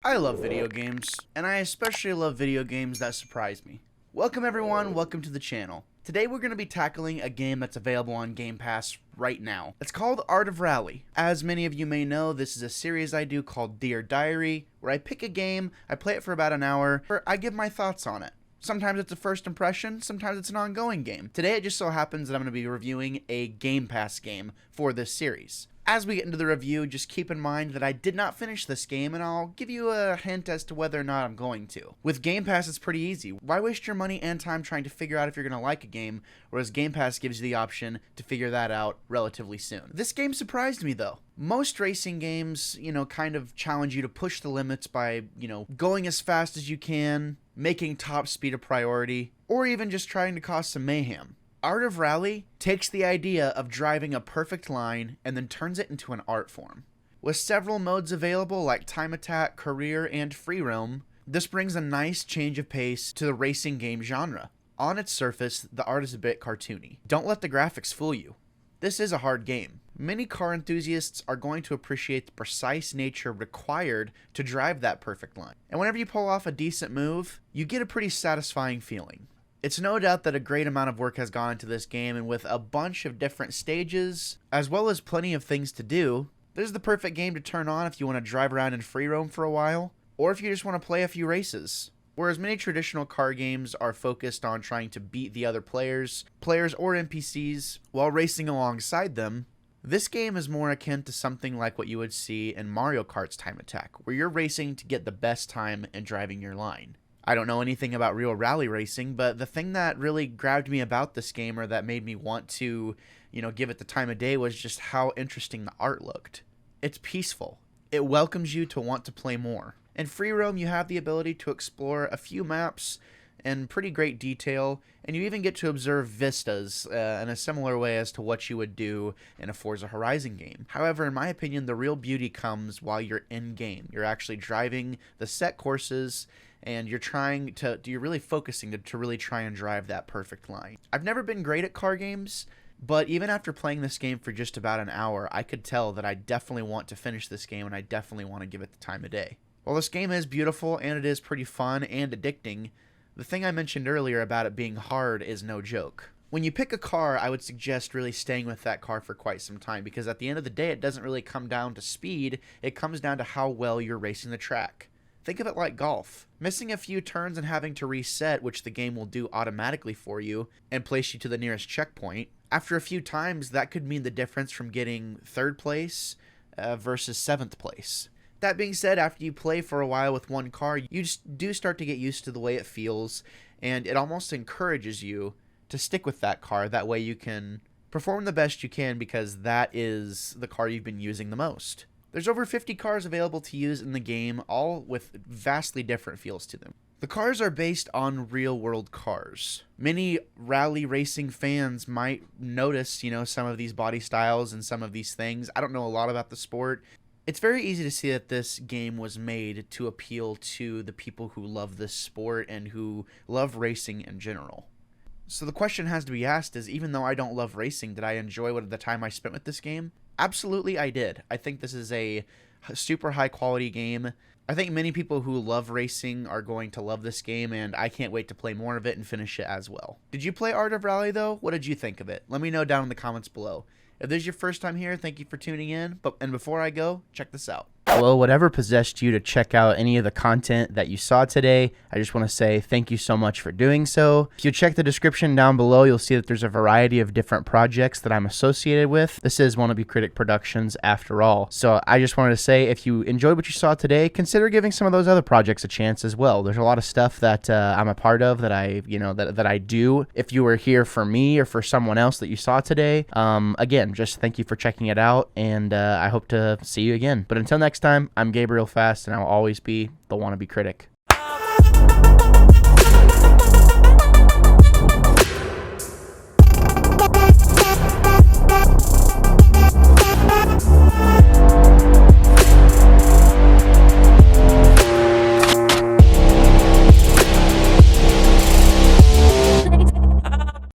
I love video games, and I especially love video games that surprise me. Welcome everyone, welcome to the channel. Today we're going to be tackling a game that's available on Game Pass right now. It's called Art of Rally. As many of you may know, this is a series I do called Dear Diary, where I pick a game, I play it for about an hour, or I give my thoughts on it. Sometimes it's a first impression, sometimes it's an ongoing game. Today it just so happens that I'm going to be reviewing a Game Pass game for this series. As we get into the review, just keep in mind that I did not finish this game, and I'll give you a hint as to whether or not I'm going to. With Game Pass, it's pretty easy. Why waste your money and time trying to figure out if you're going to like a game, whereas Game Pass gives you the option to figure that out relatively soon. This game surprised me, though. Most racing games, kind of challenge you to push the limits by, going as fast as you can, making top speed a priority, or even just trying to cause some mayhem. Art of Rally takes the idea of driving a perfect line and then turns it into an art form. With several modes available like time attack, career, and free roam, this brings a nice change of pace to the racing game genre. On its surface, the art is a bit cartoony. Don't let the graphics fool you. This is a hard game. Many car enthusiasts are going to appreciate the precise nature required to drive that perfect line. And whenever you pull off a decent move, you get a pretty satisfying feeling. It's no doubt that a great amount of work has gone into this game, and with a bunch of different stages, as well as plenty of things to do, this is the perfect game to turn on if you want to drive around in free roam for a while, or if you just want to play a few races. Whereas many traditional car games are focused on trying to beat the other players or NPCs, while racing alongside them, this game is more akin to something like what you would see in Mario Kart's Time Attack, where you're racing to get the best time and driving your line. I don't know anything about real rally racing, but the thing that really grabbed me about this game, or that made me want to, give it the time of day, was just how interesting the art looked. It's peaceful. It welcomes you to want to play more. In free roam, you have the ability to explore a few maps in pretty great detail, and you even get to observe vistas in a similar way as to what you would do in a Forza Horizon game. However, in my opinion, the real beauty comes while you're in-game. You're actually driving the set courses, and you're really focusing to really try and drive that perfect line. I've never been great at car games, but even after playing this game for just about an hour, I could tell that I definitely want to finish this game, and I definitely want to give it the time of day. While this game is beautiful, and it is pretty fun and addicting, the thing I mentioned earlier about it being hard is no joke. When you pick a car, I would suggest really staying with that car for quite some time, because at the end of the day, it doesn't really come down to speed, it comes down to how well you're racing the track. Think of it like golf. Missing a few turns and having to reset, which the game will do automatically for you, and place you to the nearest checkpoint, after a few times, that could mean the difference from getting third place versus 7th place. That being said, after you play for a while with one car, you just do start to get used to the way it feels, and it almost encourages you to stick with that car. That way you can perform the best you can, because that is the car you've been using the most. There's over 50 cars available to use in the game, all with vastly different feels to them. The cars are based on real-world cars. Many rally racing fans might notice, some of these body styles and some of these things. I don't know a lot about the sport. It's very easy to see that this game was made to appeal to the people who love this sport and who love racing in general. So the question has to be asked is, even though I don't love racing, did I enjoy the time I spent with this game? Absolutely I did. I think this is a super high quality game. I think many people who love racing are going to love this game, and I can't wait to play more of it and finish it as well. Did you play Art of Rally though? What did you think of it? Let me know down in the comments below. If this is your first time here, thank you for tuning in. And before I go, check this out. Well, whatever possessed you to check out any of the content that you saw today, I just want to say thank you so much for doing so. If you check the description down below, you'll see that there's a variety of different projects that I'm associated with. This is Wannabe Critic Productions after all. So I just wanted to say, if you enjoyed what you saw today, consider giving some of those other projects a chance as well. There's a lot of stuff that I'm a part of that that I do. If you were here for me or for someone else that you saw today, again, just thank you for checking it out, and I hope to see you again. But until next time, I'm Gabriel Fast, and I'll always be the Wannabe Critic.